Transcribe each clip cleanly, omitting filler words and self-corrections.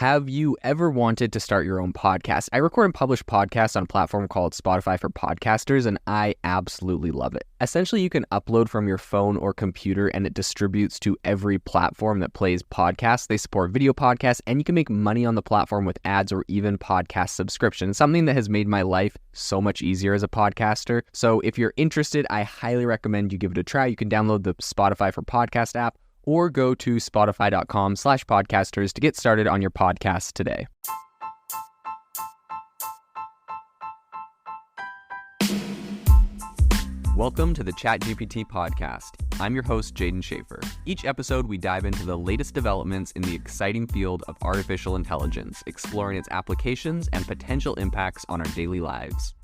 Have you ever wanted to start your own podcast? I record and publish podcasts on a platform called Spotify for Podcasters, and I absolutely love it. Essentially, you can upload from your phone or computer, and it distributes to every platform that plays podcasts. They support video podcasts, and you can make money on the platform with ads or even podcast subscriptions, something that has made my life so much easier as a podcaster. So if you're interested, I highly recommend you give it a try. You can download the Spotify for Podcast app, or go to spotify.com/podcasters to get started on your podcast today. Welcome to the ChatGPT podcast. I'm your host, Jaden Schaefer. Each episode, we dive into the latest developments in the exciting field of artificial intelligence, exploring its applications and potential impacts on our daily lives.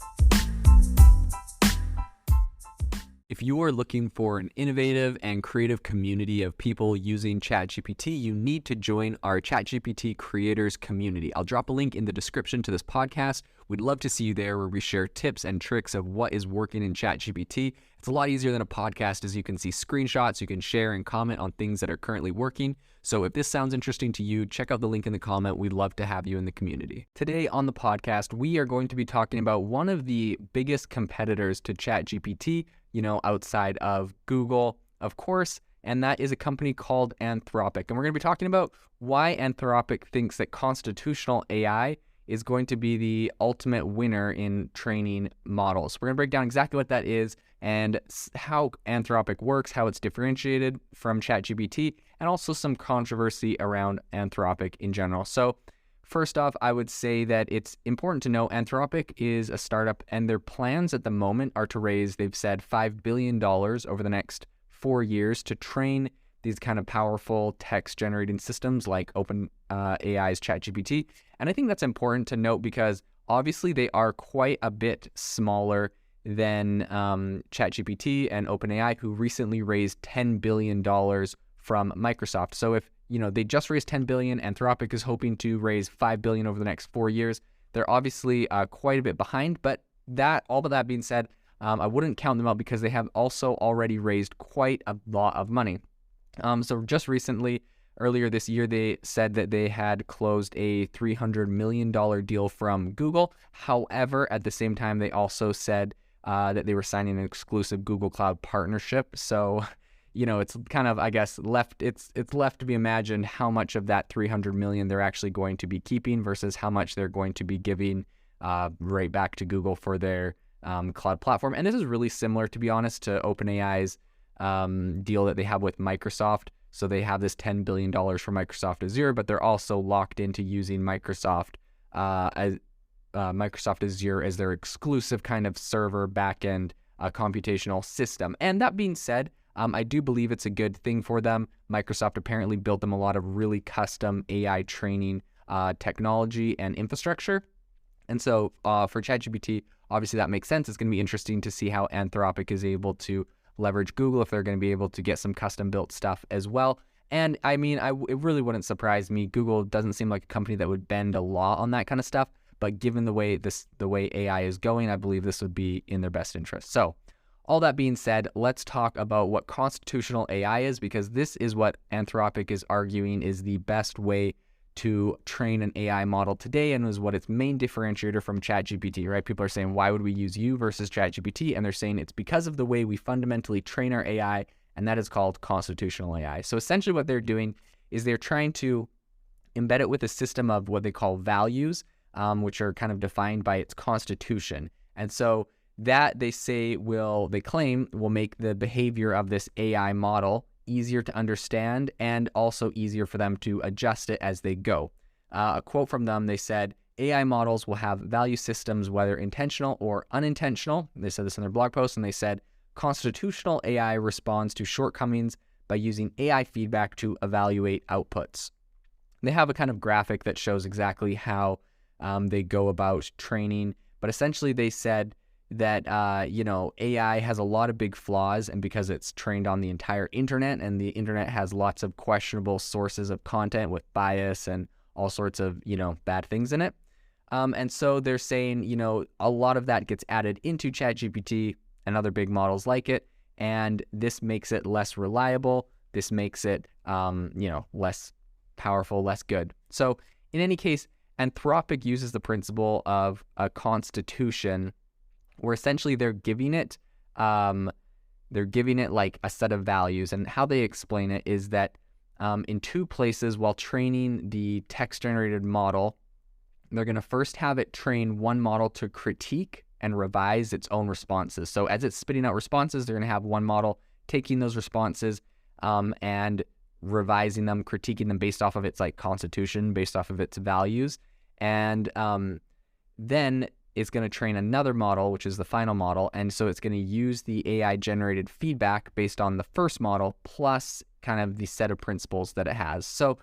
If you are looking for an innovative and creative community of people using ChatGPT, you need to join our ChatGPT creators community. I'll drop a link in the description to this podcast. We'd love to see you there, where we share tips and tricks of what is working in ChatGPT. It's a lot easier than a podcast, as you can see screenshots, you can share and comment on things that are currently working. So if this sounds interesting to you, check out the link in the comment. We'd love to have you in the community. Today on the podcast, we are going to be talking about one of the biggest competitors to ChatGPT, outside of Google, of course, and that is a company called Anthropic. And we're going to be talking about why Anthropic thinks that constitutional AI is going to be the ultimate winner in training models. We're going to break down exactly what that is and how Anthropic works, how it's differentiated from ChatGPT, and also some controversy around Anthropic in general. So first off, I would say that it's important to know Anthropic is a startup, and their plans at the moment are to raise, they've said, $5 billion over the next 4 years to train these kind of powerful text-generating systems like OpenAI's ChatGPT. And I think that's important to note because obviously they are quite a bit smaller than ChatGPT and OpenAI, who recently raised $10 billion from Microsoft. So if they just raised $10 billion, Anthropic is hoping to raise $5 billion over the next 4 years. They're obviously quite a bit behind, but all of that being said, I wouldn't count them out because they have also already raised quite a lot of money. So just recently, earlier this year, they said that they had closed a $300 million deal from Google. However, at the same time, they also said that they were signing an exclusive Google Cloud partnership. So it's kind of, I guess, left to be imagined how much of that $300 million they're actually going to be keeping versus how much they're going to be giving right back to Google for their cloud platform. And this is really similar, to be honest, to OpenAI's deal that they have with Microsoft. So they have this $10 billion for Microsoft Azure, but they're also locked into using Microsoft Azure as their exclusive kind of server backend computational system. And that being said, I do believe it's a good thing for them. Microsoft apparently built them a lot of really custom AI training technology and infrastructure. And so for ChatGPT, obviously that makes sense. It's going to be interesting to see how Anthropic is able to leverage Google, if they're going to be able to get some custom built stuff as well. And I mean, it really wouldn't surprise me. Google doesn't seem like a company that would bend a law on that kind of stuff. But given the way AI is going, I believe this would be in their best interest. So all that being said, let's talk about what constitutional AI is, because this is what Anthropic is arguing is the best way to train an AI model today, and is what its main differentiator from ChatGPT, right? People are saying, why would we use you versus ChatGPT? And they're saying it's because of the way we fundamentally train our AI, and that is called constitutional AI. So essentially what they're doing is they're trying to embed it with a system of what they call values, which are kind of defined by its constitution. And so that they claim will make the behavior of this AI model easier to understand and also easier for them to adjust it as they go. A quote from them, they said, AI models will have value systems, whether intentional or unintentional. They said this in their blog post, and they said, constitutional AI responds to shortcomings by using AI feedback to evaluate outputs. They have a kind of graphic that shows exactly how they go about training, but essentially they said that, AI has a lot of big flaws, and because it's trained on the entire internet, and the internet has lots of questionable sources of content with bias and all sorts of, bad things in it. And so they're saying, a lot of that gets added into ChatGPT and other big models like it, and this makes it less reliable. This makes it, less powerful, less good. So In any case, Anthropic uses the principle of a constitution where essentially they're giving it like a set of values. And how they explain it is that in two places while training the text-generated model, they're going to first have it train one model to critique and revise its own responses. So as it's spitting out responses, they're going to have one model taking those responses and revising them, critiquing them based off of its like constitution, based off of its values. And then it's going to train another model, which is the final model. And so it's going to use the AI generated feedback based on the first model plus kind of the set of principles that it has. So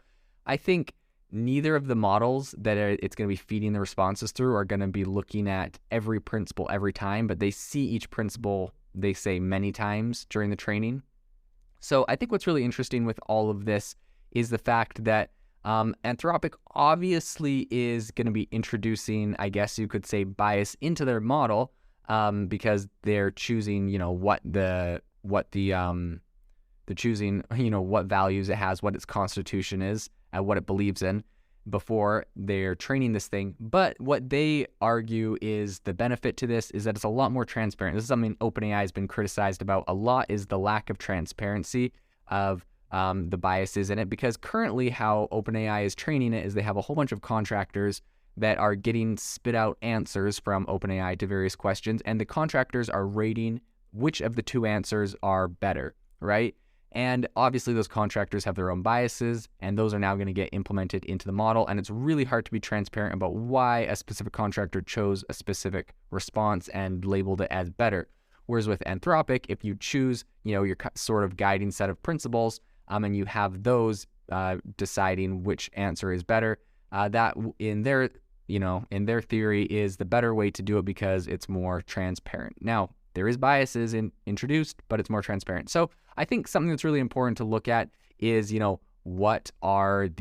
I think neither of the models that it's going to be feeding the responses through are going to be looking at every principle every time, but they see each principle, they say, many times during the training. So I think what's really interesting with all of this is the fact that Anthropic obviously is going to be introducing, I guess you could say, bias into their model because they're choosing, what values it has, what its constitution is, and what it believes in before they're training this thing. But what they argue is the benefit to this is that it's a lot more transparent. This is something OpenAI has been criticized about a lot, is the lack of transparency of the biases in it, because currently how OpenAI is training it is they have a whole bunch of contractors that are getting spit out answers from OpenAI to various questions, and the contractors are rating which of the two answers are better, right? And obviously those contractors have their own biases, and those are now going to get implemented into the model, and it's really hard to be transparent about why a specific contractor chose a specific response and labeled it as better. Whereas with Anthropic, if you choose, your sort of guiding set of principles, and you have those deciding which answer is better, that in their theory is the better way to do it because it's more transparent. Now, there is biases introduced, but it's more transparent. So I think something that's really important to look at is, what is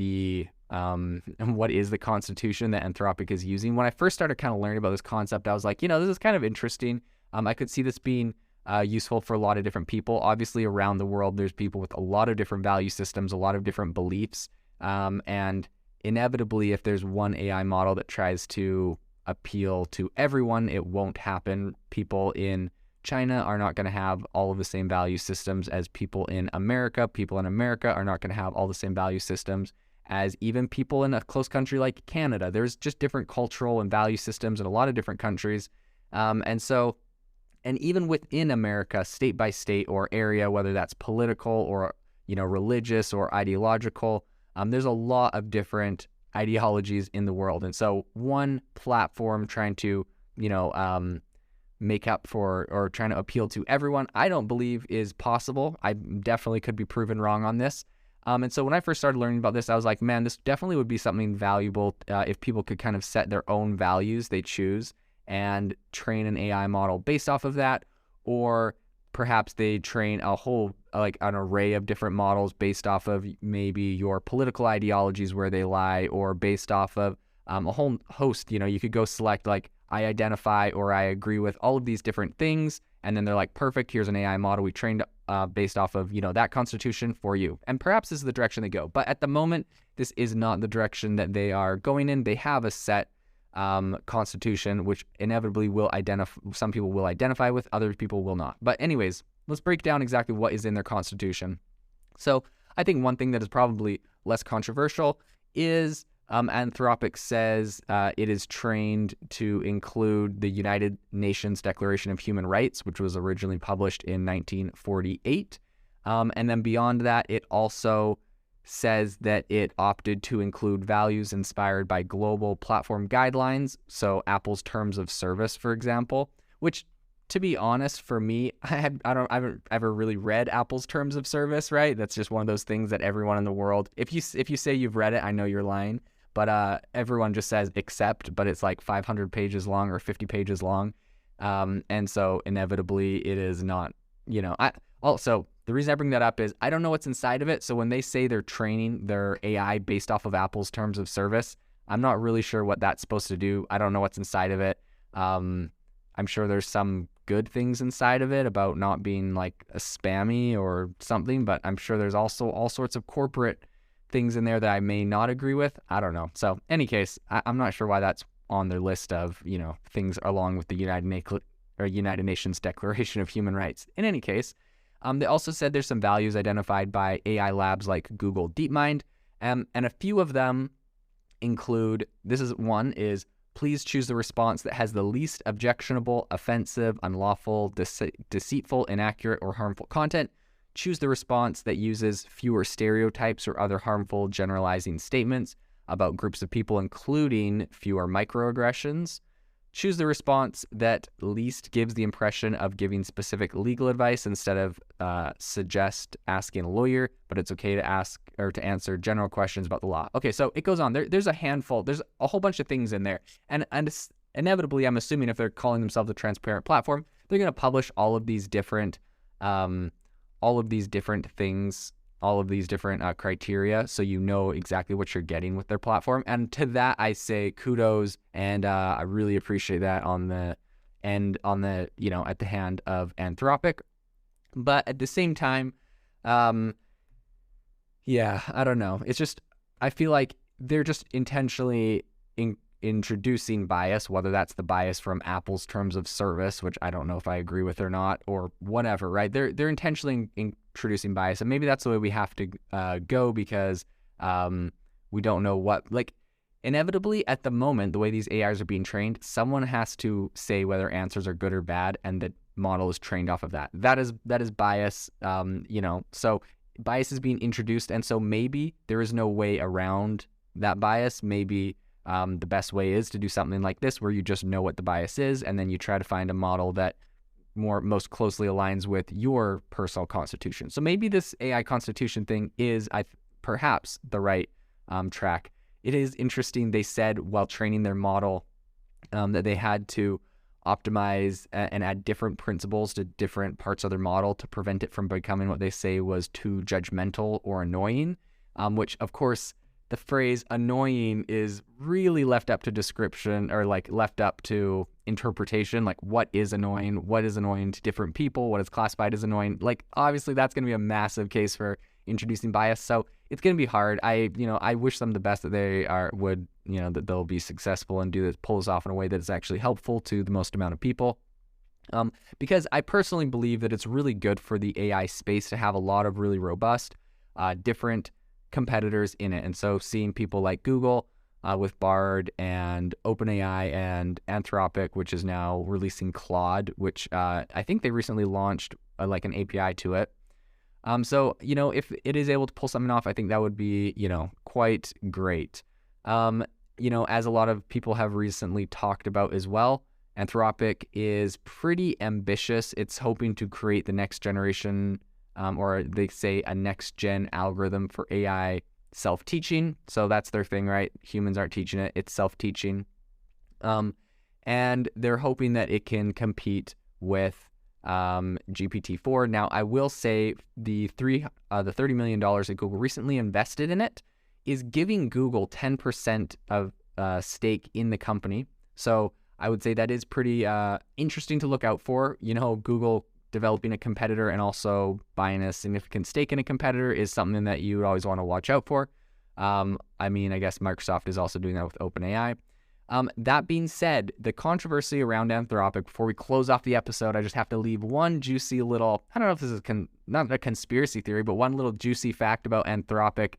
the constitution that Anthropic is using? When I first started kind of learning about this concept, I was like, this is kind of interesting. I could see this being useful for a lot of different people. Obviously, around the world, there's people with a lot of different value systems, a lot of different beliefs. And inevitably, if there's one AI model that tries to appeal to everyone, it won't happen. People in China are not going to have all of the same value systems as people in America. People in America are not going to have all the same value systems as even people in a close country like Canada. There's just different cultural and value systems in a lot of different countries. And even within America, state by state or area, whether that's political or, religious or ideological, there's a lot of different ideologies in the world. And so one platform trying to, make up for or trying to appeal to everyone, I don't believe is possible. I definitely could be proven wrong on this. And so when I first started learning about this, I was like, man, this definitely would be something valuable if people could kind of set their own values they choose and train an AI model based off of that, or perhaps they train a whole, like an array of different models based off of maybe your political ideologies where they lie, or based off of a whole host. You could go select like, I identify or I agree with all of these different things, and then they're like, perfect, here's an AI model we trained based off of, that constitution for you. And perhaps this is the direction they go. But at the moment, this is not the direction that they are going in. They have a set constitution, which inevitably some people will identify with, other people will not. But anyways, let's break down exactly what is in their constitution. So I think one thing that is probably less controversial is Anthropic says it is trained to include the United Nations Declaration of Human Rights, which was originally published in 1948. And then beyond that, it also says that it opted to include values inspired by global platform guidelines. So Apple's terms of service, for example, which, to be honest, for me, I haven't ever really read Apple's terms of service, right? That's just one of those things that everyone in the world, if you say you've read it, I know you're lying. But everyone just says accept, but it's like 500 pages long or 50 pages long. And so inevitably it is not, Also, the reason I bring that up is I don't know what's inside of it. So when they say they're training their AI based off of Apple's terms of service, I'm not really sure what that's supposed to do. I don't know what's inside of it. I'm sure there's some good things inside of it about not being like a spammy or something, but I'm sure there's also all sorts of corporate things in there that I may not agree with. I don't know. So, any case, I'm not sure why that's on their list of, things along with the United Nations Declaration of Human Rights. In any case, they also said there's some values identified by AI labs like Google DeepMind, and a few of them include, one is please choose the response that has the least objectionable, offensive, unlawful, deceitful, inaccurate, or harmful content. Choose the response that uses fewer stereotypes or other harmful generalizing statements about groups of people, including fewer microaggressions. Choose the response that least gives the impression of giving specific legal advice instead of suggest asking a lawyer, but it's okay to ask or to answer general questions about the law. Okay, so it goes on. There's a handful. There's a whole bunch of things in there. And inevitably, I'm assuming if they're calling themselves a transparent platform, they're going to publish all of these different things, all of these different criteria, so you know exactly what you're getting with their platform. And to that, I say kudos, and I really appreciate that at the hand of Anthropic. But at the same time, I don't know. It's just, I feel like they're just intentionally introducing bias, whether that's the bias from Apple's terms of service, which I don't know if I agree with or not, or whatever, right? They're intentionally introducing bias, and maybe that's the way we have to go, because we don't know what, like, inevitably at the moment, the way these AIs are being trained, someone has to say whether answers are good or bad, and the model is trained off of that. That is bias, so bias is being introduced, and so maybe there is no way around that bias. Maybe the best way is to do something like this, where you just know what the bias is, and then you try to find a model that most closely aligns with your personal constitution. So maybe this AI constitution thing is perhaps the right track. It is interesting. They said while training their model that they had to optimize and add different principles to different parts of their model to prevent it from becoming what they say was too judgmental or annoying, which of course the phrase annoying is really left up to description, or like left up to interpretation. Like, what is annoying to different people, what is classified as annoying. Like, obviously that's going to be a massive case for introducing bias. So it's going to be hard. I wish them the best, that that they'll be successful and pull this off in a way that is actually helpful to the most amount of people. Because I personally believe that it's really good for the AI space to have a lot of really robust, different competitors in it. And so seeing people like Google with Bard, and OpenAI and Anthropic, which is now releasing Claude, which I think they recently launched like an API to it. So, if it is able to pull something off, I think that would be, quite great. As a lot of people have recently talked about as well, Anthropic is pretty ambitious. It's hoping to create the next generation, or they say a next-gen algorithm for AI self-teaching. So that's their thing, right? Humans aren't teaching it. It's self-teaching. And they're hoping that it can compete with GPT-4. Now, I will say the $30 million that Google recently invested in it is giving Google 10% of stake in the company. So I would say that is pretty interesting to look out for. Google developing a competitor and also buying a significant stake in a competitor is something that you would always want to watch out for. I guess Microsoft is also doing that with OpenAI. That being said, the controversy around Anthropic, before we close off the episode, I just have to leave one juicy little, I don't know if this is not a conspiracy theory, but one little juicy fact about Anthropic,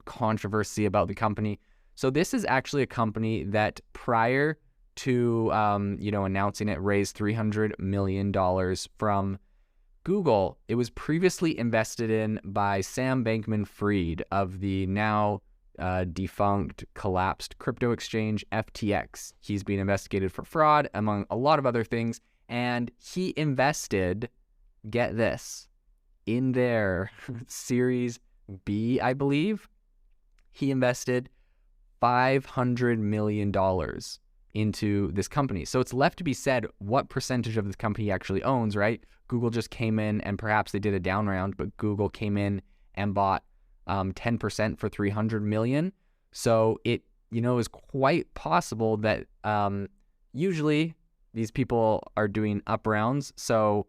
controversy about the company. So this is actually a company that prior to, announcing it, raised $300 million from Google. It was previously invested in by Sam Bankman-Fried of the now defunct, collapsed crypto exchange FTX. He's being investigated for fraud, among a lot of other things, and he invested, get this, in their Series B, I believe. He invested $500 million into this company. So it's left to be said what percentage of this company he actually owns, right? Google just came in, and perhaps they did a down round, but Google came in and bought 10% for $300 million. So it, is quite possible that usually these people are doing up rounds. So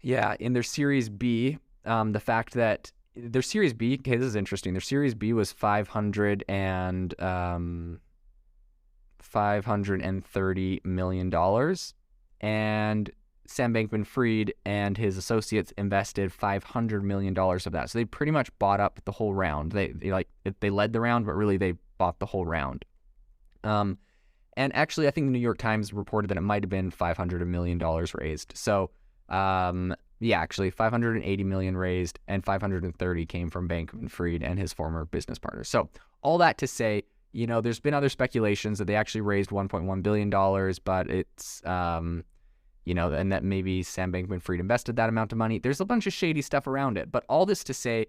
yeah, in their Series B, the fact that their Series B, okay, this is interesting. Their Series B was $530 million. And Sam Bankman-Fried and his associates invested $500 million of that. So they pretty much bought up the whole round. They led the round, but really they bought the whole round. And actually, I think the New York Times reported that it might have been $500 million raised. So, actually, $580 million raised, and $530 came from Bankman-Fried and his former business partners. So, all that to say, there's been other speculations that they actually raised $1.1 billion, but it's, and that maybe Sam Bankman-Fried invested that amount of money. There's a bunch of shady stuff around it, but all this to say,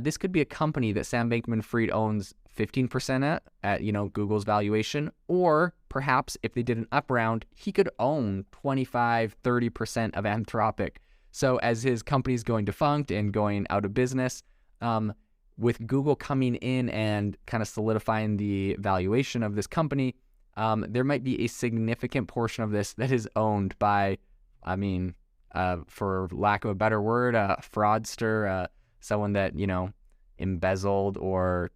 this could be a company that Sam Bankman-Fried owns 15% at Google's valuation, or perhaps if they did an up round, he could own 25-30% of Anthropic. So as his company's going defunct and going out of business, with Google coming in and kind of solidifying the valuation of this company, there might be a significant portion of this that is owned by, for lack of a better word, a fraudster, someone that, embezzled or,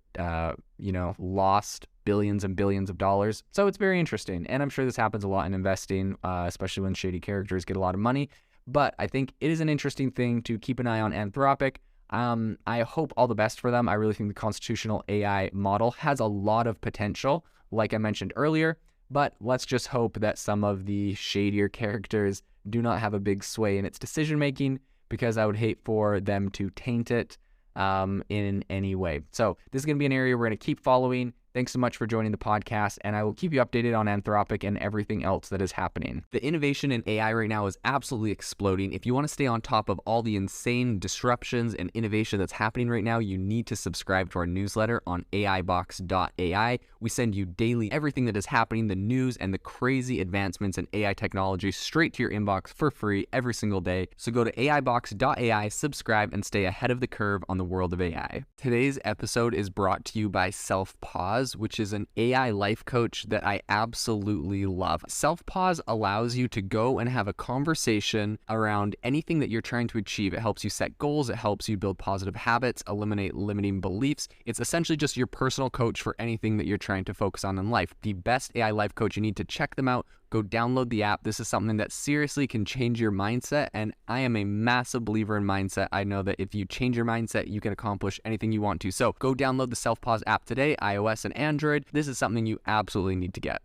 lost billions and billions of dollars. So it's very interesting. And I'm sure this happens a lot in investing, especially when shady characters get a lot of money. But I think it is an interesting thing to keep an eye on Anthropic. I hope all the best for them. I really think the constitutional AI model has a lot of potential, like I mentioned earlier. But let's just hope that some of the shadier characters do not have a big sway in its decision-making, because I would hate for them to taint it in any way. So this is going to be an area we're going to keep following. Thanks so much for joining the podcast, and I will keep you updated on Anthropic and everything else that is happening. The innovation in AI right now is absolutely exploding. If you want to stay on top of all the insane disruptions and innovation that's happening right now, you need to subscribe to our newsletter on AIBox.ai. We send you daily everything that is happening, the news and the crazy advancements in AI technology straight to your inbox for free every single day. So go to AIBox.ai, subscribe, and stay ahead of the curve on the world of AI. Today's episode is brought to you by Self-Pause, which is an AI life coach that I absolutely love. Self-Pause allows you to go and have a conversation around anything that you're trying to achieve. It helps you set goals. It helps you build positive habits, eliminate limiting beliefs. It's essentially just your personal coach for anything that you're trying to focus on in life. The best AI life coach. You need to check them out. Go download the app. This is something that seriously can change your mindset, and I am a massive believer in mindset. I know that if you change your mindset, you can accomplish anything you want to. So go download the Self-Pause app today, iOS and Android. This is something you absolutely need to get.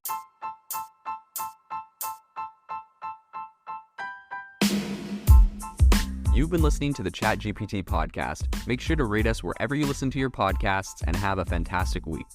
You've been listening to the ChatGPT podcast. Make sure to rate us wherever you listen to your podcasts, and have a fantastic week.